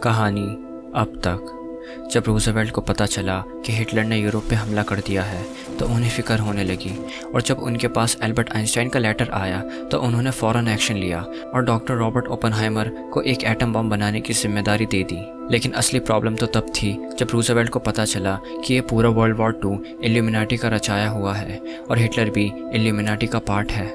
कहानी अब तक। जब रूज़वेल्ट को पता चला कि हिटलर ने यूरोप पे हमला कर दिया है तो उन्हें फ़िक्र होने लगी, और जब उनके पास एल्बर्ट आइंस्टाइन का लेटर आया तो उन्होंने फ़ौरन एक्शन लिया और डॉक्टर रॉबर्ट ओपेनहाइमर को एक एटम बम बनाने की जिम्मेदारी दे दी। लेकिन असली प्रॉब्लम तो तब थी जब रूज़वेल्ट को पता चला कि ये पूरा वर्ल्ड वॉर 2 इल्यूमिनाटी का रचाया हुआ है और हिटलर भी इल्यूमिनाटी का पार्ट है।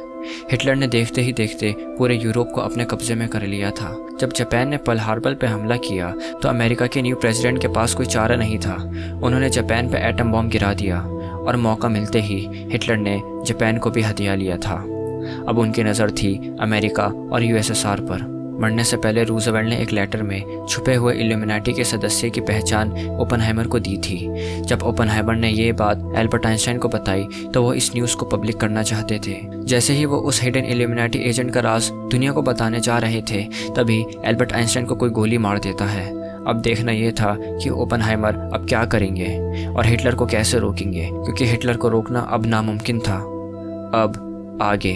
हिटलर ने देखते ही देखते पूरे यूरोप को अपने कब्जे में कर लिया था। जब जापान ने पर्ल हार्बर पे हमला किया तो अमेरिका के न्यू प्रेसिडेंट के पास कोई चारा नहीं था। उन्होंने जापान पे एटम बॉम्ब गिरा दिया और मौका मिलते ही हिटलर ने जापान को भी हथिया लिया था। अब उनकी नज़र थी अमेरिका और यूएसएसआर पर। मरने से पहले रूज़वेल्ट ने एक लेटर में छुपे हुए इल्यूमिनाटी के सदस्य की पहचान ओपेनहाइमर को दी थी। जब ओपेनहाइमर ने ये बात एल्बर्ट आइंस्टाइन को बताई तो वो इस न्यूज़ को पब्लिक करना चाहते थे। जैसे ही वो उस हिडन इल्यूमिनाटी एजेंट का राज दुनिया को बताने जा रहे थे तभी एल्बर्ट आइंस्टाइन को कोई गोली मार देता है। अब देखना ये था कि ओपेनहाइमर अब क्या करेंगे और हिटलर को कैसे रोकेंगे, क्योंकि हिटलर को रोकना अब नामुमकिन था। अब आगे।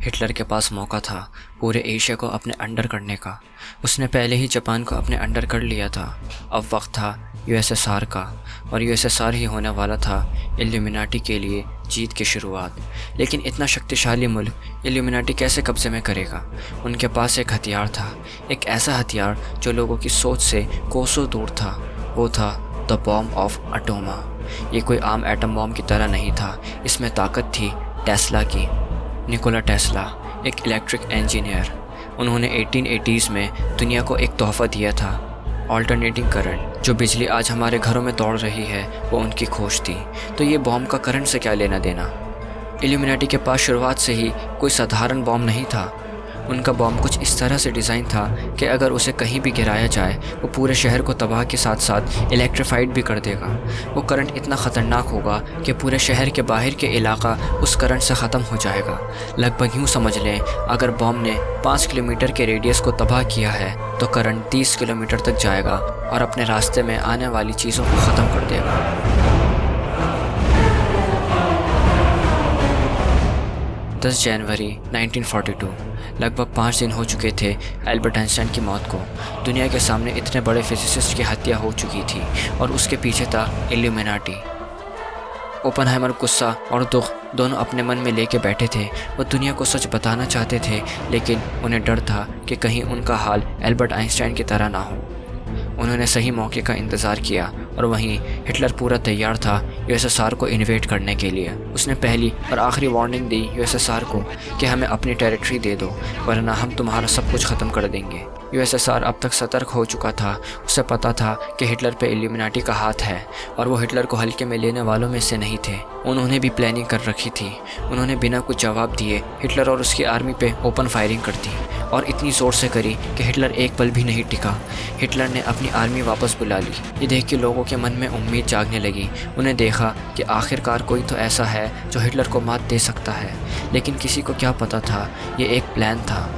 हिटलर के पास मौका था पूरे एशिया को अपने अंडर करने का। उसने पहले ही जापान को अपने अंडर कर लिया था। अब वक्त था यूएसएसआर का, और यूएसएसआर ही होने वाला था इल्यूमिनाटी के लिए जीत की शुरुआत। लेकिन इतना शक्तिशाली मुल्क इल्यूमिनाटी कैसे कब्जे में करेगा? उनके पास एक हथियार था, एक ऐसा हथियार जो लोगों की सोच से कोसों दूर था। वो था द बॉम्ब ऑफ अटोमा। ये कोई आम एटम बॉम्ब की तरह नहीं था। इसमें ताकत थी टेस्ला की। निकोला टेस्ला एक इलेक्ट्रिक इंजीनियर, उन्होंने 1880s में दुनिया को एक तोहफ़ा दिया था, ऑल्टरनेटिंग करंट। जो बिजली आज हमारे घरों में दौड़ रही है वो उनकी खोज थी। तो ये बॉम्ब का करंट से क्या लेना देना? इल्यूमिनाटी के पास शुरुआत से ही कोई साधारण बॉम्ब नहीं था। उनका बॉम्ब कुछ इस तरह से डिज़ाइन था कि अगर उसे कहीं भी गिराया जाए वो पूरे शहर को तबाह के साथ साथ इलेक्ट्रीफाइड भी कर देगा। वो करंट इतना ख़तरनाक होगा कि पूरे शहर के बाहर के इलाका उस करंट से ख़त्म हो जाएगा। लगभग यूँ समझ लें, अगर बॉम्ब ने 5 किलोमीटर के रेडियस को तबाह किया है तो करंट 30 किलोमीटर तक जाएगा और अपने रास्ते में आने वाली चीज़ों को ख़त्म कर देगा। 10 जनवरी 1942, लगभग 5 दिन हो चुके थे एल्बर्ट आइंस्टाइन की मौत को। दुनिया के सामने इतने बड़े फिजिसिस्ट की हत्या हो चुकी थी और उसके पीछे था इल्यूमिनाटी। ओपेनहाइमर गुस्सा और दुख दोनों अपने मन में लेके बैठे थे। वो दुनिया को सच बताना चाहते थे, लेकिन उन्हें डर था कि कहीं उनका हाल एल्बर्ट आइंस्टाइन की तरह ना हो। उन्होंने सही मौके का इंतज़ार किया और वहीं हिटलर पूरा तैयार था यूएसएसआर को इन्वेड करने के लिए। उसने पहली और आखिरी वार्निंग दी यूएसएसआर को कि हमें अपनी टेरिटरी दे दो वरना हम तुम्हारा सब कुछ ख़त्म कर देंगे। यूएसएसआर अब तक सतर्क हो चुका था। उसे पता था कि हिटलर पे इल्यूमिनाटी का हाथ है और वो हिटलर को हल्के में लेने वालों में से नहीं थे। उन्होंने भी प्लानिंग कर रखी थी। उन्होंने बिना कुछ जवाब दिए हिटलर और उसकी आर्मी पे ओपन फायरिंग कर दी और इतनी ज़ोर से करी कि हिटलर एक पल भी नहीं टिका। हिटलर ने अपनी आर्मी वापस बुला ली। ये देख के लोगों के मन में उम्मीद जागने लगी। उन्हें देखा कि आखिरकार कोई तो ऐसा है जो हिटलर को मात दे सकता है। लेकिन किसी को क्या पता था ये एक प्लान था।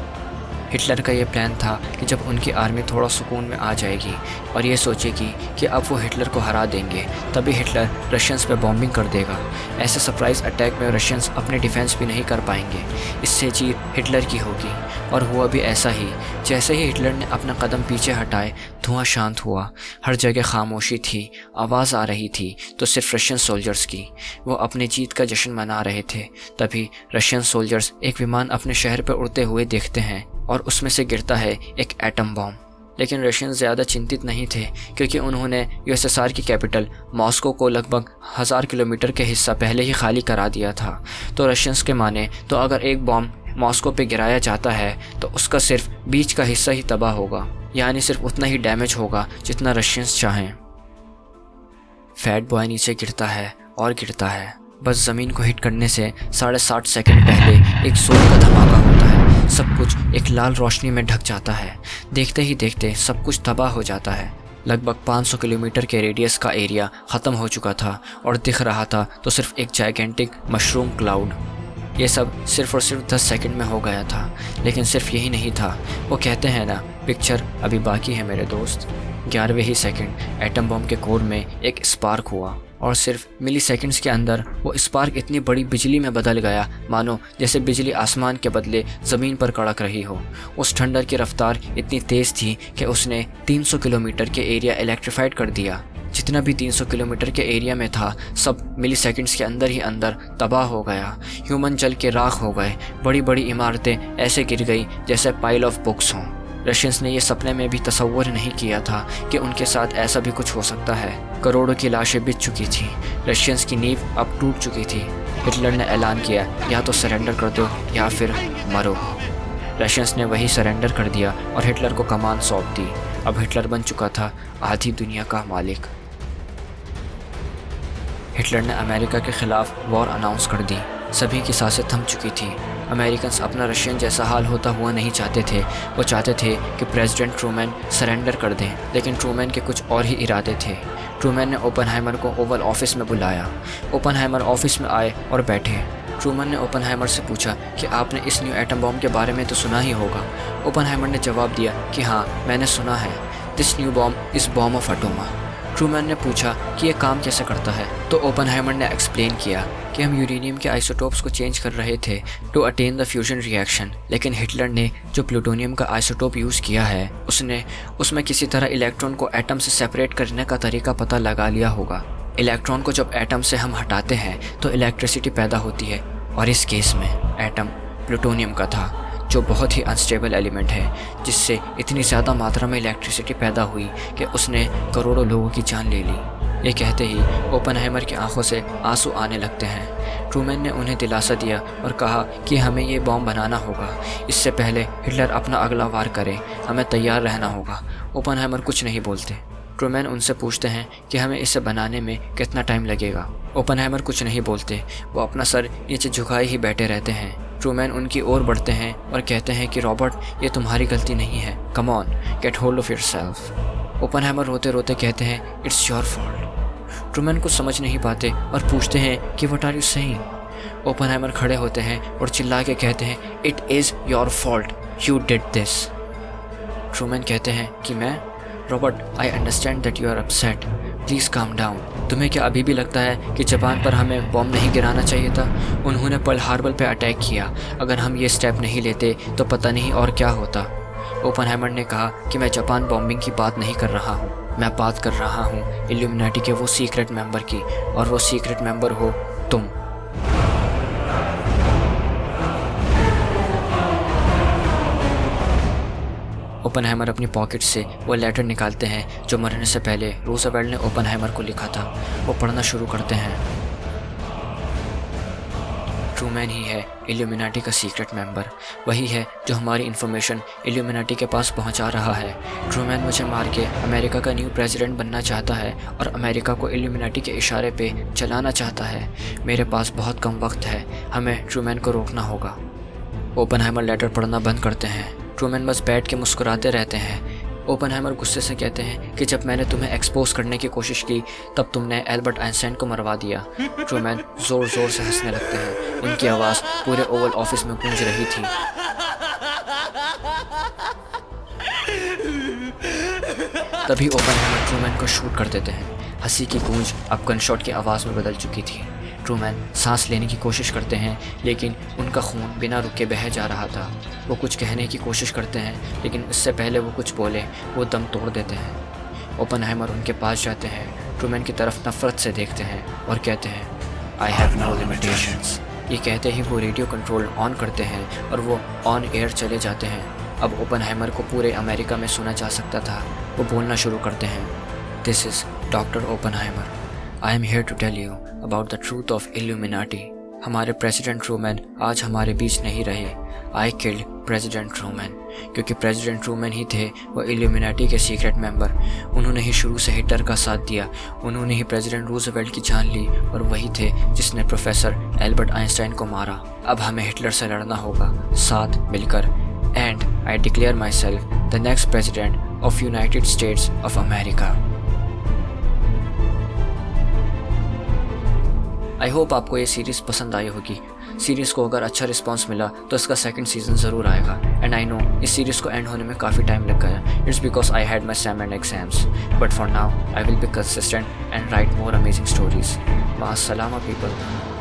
हिटलर का ये प्लान था कि जब उनकी आर्मी थोड़ा सुकून में आ जाएगी और ये सोचेगी कि अब वो हिटलर को हरा देंगे, तभी हिटलर रशियंस पे बॉम्बिंग कर देगा। ऐसे सरप्राइज़ अटैक में रशियंस अपने डिफेंस भी नहीं कर पाएंगे। इससे जीत हिटलर की होगी। और हुआ भी ऐसा ही। जैसे ही हिटलर ने अपना कदम पीछे हटाए धुआं शांत हुआ। हर जगह खामोशी थी। आवाज़ आ रही थी तो सिर्फ रशियन सोल्जर्स की। वो अपने जीत का जश्न मना रहे थे। तभी रशियन सोल्जर्स एक विमान अपने शहर पर उड़ते हुए देखते हैं और उसमें से गिरता है एक एटम बॉम्ब। लेकिन रशियन ज़्यादा चिंतित नहीं थे, क्योंकि उन्होंने यूएसएसआर की कैपिटल मॉस्को को लगभग 1000 किलोमीटर के हिस्सा पहले ही खाली करा दिया था। तो रशियंस के माने तो अगर एक बॉम्ब मॉस्को पे गिराया जाता है तो उसका सिर्फ बीच का हिस्सा ही तबाह होगा, यानी सिर्फ उतना ही डैमेज होगा जितना रशियंस चाहें। फैट बॉय नीचे गिरता है और गिरता है। बस ज़मीन को हिट करने से 60.5 सेकंड पहले एक जोर का धमाका होता है। सब कुछ एक लाल रोशनी में ढक जाता है। देखते ही देखते सब कुछ तबाह हो जाता है। लगभग 500 किलोमीटर के रेडियस का एरिया ख़त्म हो चुका था और दिख रहा था तो सिर्फ एक जाइगेंटिक मशरूम क्लाउड। ये सब सिर्फ और सिर्फ 10 सेकंड में हो गया था। लेकिन सिर्फ यही नहीं था। वो कहते हैं ना, पिक्चर अभी बाकी है मेरे दोस्त। 11वें ही सेकंड एटम बम के कोर में एक स्पार्क हुआ और सिर्फ मिली सेकेंड्स के अंदर वो स्पार्क इतनी बड़ी बिजली में बदल गया मानो जैसे बिजली आसमान के बदले ज़मीन पर कड़क रही हो। उस थंडर की रफ्तार इतनी तेज़ थी कि उसने 300 किलोमीटर के एरिया इलेक्ट्रीफाइड कर दिया। जितना भी 300 किलोमीटर के एरिया में था सब मिली सेकेंड्स के अंदर ही अंदर तबाह हो गया। ह्यूमन जल के राख हो गए। बड़ी बड़ी इमारतें ऐसे गिर गई जैसे पाइल ऑफ बुक्स हों। रशियंस ने यह सपने में भी तसव्वुर नहीं किया था कि उनके साथ ऐसा भी कुछ हो सकता है। करोड़ों की लाशें बिछ चुकी थी। रशियंस की नींव अब टूट चुकी थी। हिटलर ने ऐलान किया, या तो सरेंडर कर दो या फिर मरो। रशियंस ने वही सरेंडर कर दिया और हिटलर को कमान सौंप दी। अब हिटलर बन चुका था आधी दुनिया का मालिक। हिटलर ने अमेरिका के ख़िलाफ़ वॉर अनाउंस कर दी। सभी की सांसें थम चुकी थी। अमेरिकन्स अपना रशियन जैसा हाल होता हुआ नहीं चाहते थे। वो चाहते थे कि प्रेसिडेंट ट्रूमैन सरेंडर कर दें, लेकिन ट्रूमैन के कुछ और ही इरादे थे। ट्रूमैन ने ओपनहाइमर को ओवल ऑफिस में बुलाया। ओपनहाइमर ऑफिस में आए और बैठे। ट्रूमैन ने ओपनहाइमर से पूछा कि आपने इस न्यू एटम बॉम्ब के बारे में तो सुना ही होगा। ओपनहाइमर ने जवाब दिया कि हाँ, मैंने सुना है। This new bomb is bomb of एटोमा। ट्रूमैन ने पूछा कि ये काम कैसे करता है, तो ओपनहाइमर ने एक्सप्लेन किया कि हम यूरेनियम के आइसोटोप्स को चेंज कर रहे थे to attain the fusion reaction, लेकिन हिटलर ने जो प्लूटोनियम का आइसोटोप यूज़ किया है उसमें किसी तरह इलेक्ट्रॉन को एटम से सेपरेट करने का तरीका पता लगा लिया होगा। इलेक्ट्रॉन को जब एटम से हम हटाते हैं तो इलेक्ट्रिसिटी पैदा होती है, और इस केस में एटम प्लूटोनियम का था, जो बहुत ही अनस्टेबल एलिमेंट है, जिससे इतनी ज़्यादा मात्रा में इलेक्ट्रिसिटी पैदा हुई कि उसने करोड़ों लोगों की जान ले ली। ये कहते ही ओपनहाइमर की आंखों से आंसू आने लगते हैं। ट्रूमैन ने उन्हें दिलासा दिया और कहा कि हमें ये बॉम्ब बनाना होगा। इससे पहले हिटलर अपना अगला वार करे, हमें तैयार रहना होगा। ओपनहाइमर कुछ नहीं बोलते। ट्रूमैन उनसे पूछते हैं कि हमें इसे बनाने में कितना टाइम लगेगा। ओपनहाइमर कुछ नहीं बोलते। वो अपना सर नीचे झुकाए ही बैठे रहते हैं। ट्रूमैन उनकी ओर बढ़ते हैं और कहते हैं कि रॉबर्ट, ये तुम्हारी गलती नहीं है। Come on, get hold of yourself. Oppenheimer रोते रोते कहते हैं, इट्स योर फॉल्ट। ट्रूमैन कुछ समझ नहीं पाते और पूछते हैं कि what are you saying. Oppenheimer खड़े होते हैं और चिल्ला के कहते हैं, it is your fault, you did this. Truman कहते हैं कि मैं? Robert, I understand that you are upset, please calm down. तुम्हें क्या अभी भी लगता है कि जापान पर हमें बॉम्ब नहीं गिराना चाहिए था? उन्होंने पर्ल हार्बर पे अटैक किया। अगर हम ये स्टेप नहीं लेते तो पता नहीं और क्या होता। ओपनहाइमर ने कहा कि मैं जापान बॉम्बिंग की बात नहीं कर रहा हूँ, मैं बात कर रहा हूँ इल्यूमिनाटी के वो सीक्रेट मेंबर की, और वो सीक्रेट मेंबर हो तुम। ओपनहाइमर अपनी पॉकेट से वो लेटर निकालते हैं जो मरने से पहले रूजवेल्ट ने ओपनहाइमर को लिखा था। वो पढ़ना शुरू करते हैं। ट्रूमैन ही है इल्यूमिनाटी का सीक्रेट मेंबर, वही है जो हमारी इन्फॉर्मेशन इल्यूमिनाटी के पास पहुंचा रहा है। ट्रूमैन मुझे मार के अमेरिका का न्यू प्रेसिडेंट बनना चाहता है और अमेरिका को इल्यूमिनाटी के इशारे पे चलाना चाहता है। मेरे पास बहुत कम वक्त है, हमें ट्रूमैन को रोकना होगा। ओपनहाइमर लेटर पढ़ना बंद करते हैं। ट्रूमैन बस बैठ के मुस्कुराते रहते हैं। ओपनहाइमर गुस्से से कहते हैं कि जब मैंने तुम्हें एक्सपोज करने की कोशिश की तब तुमने एल्बर्ट आइंस्टाइन को मरवा दिया। ट्रूमैन ज़ोर ज़ोर से हंसने लगते हैं। उनकी आवाज़ पूरे ओवल ऑफिस में गूंज रही थी। तभी ओपनहाइमर ट्रूमैन को शूट कर देते हैं। हंसी की गूंज अब गनशॉट की आवाज़ में बदल चुकी थी। ट्रूमैन सांस लेने की कोशिश करते हैं, लेकिन उनका खून बिना रुके बह जा रहा था। वो कुछ कहने की कोशिश करते हैं, लेकिन उससे पहले वो कुछ बोले वो दम तोड़ देते हैं। ओपनहाइमर उनके पास जाते हैं, ट्रूमैन की तरफ नफरत से देखते हैं और कहते हैं, आई हैव नो लिमिटेशंस। ये कहते ही वो रेडियो कंट्रोल ऑन करते हैं और वो ऑन एयर चले जाते हैं। अब ओपनहाइमर को पूरे अमेरिका में सुना जा सकता था। वो बोलना शुरू करते हैं, this is doctor Oppenheimer. I am here to tell you about the truth of Illuminati. हमारे प्रेसिडेंट ट्रूमैन आज हमारे बीच नहीं रहे। I killed प्रेसिडेंट ट्रूमैन, क्योंकि प्रेसिडेंट ट्रूमैन ही थे वो इल्यूमिनाटी के सीक्रेट मेंबर। उन्होंने ही शुरू से हिटलर का साथ दिया। उन्होंने ही प्रेसिडेंट रूजवेल्ट की जान ली, और वही थे जिसने प्रोफेसर एल्बर्ट आइंस्टाइन को मारा। अब हमें हिटलर से लड़ना होगा, साथ मिलकर। And I declare my self the next president of United states of America. I hope आपको ये सीरीज़ पसंद आई होगी। सीरीज़ को अगर अच्छा रिस्पांस मिला तो इसका सेकंड सीज़न ज़रूर आएगा। एंड आई नो इस सीरीज़ को एंड होने में काफ़ी टाइम लग गया। It's because I had my sem end exams, but for now I will be consistent and write more amazing stories. माअस्सलामा पीपल।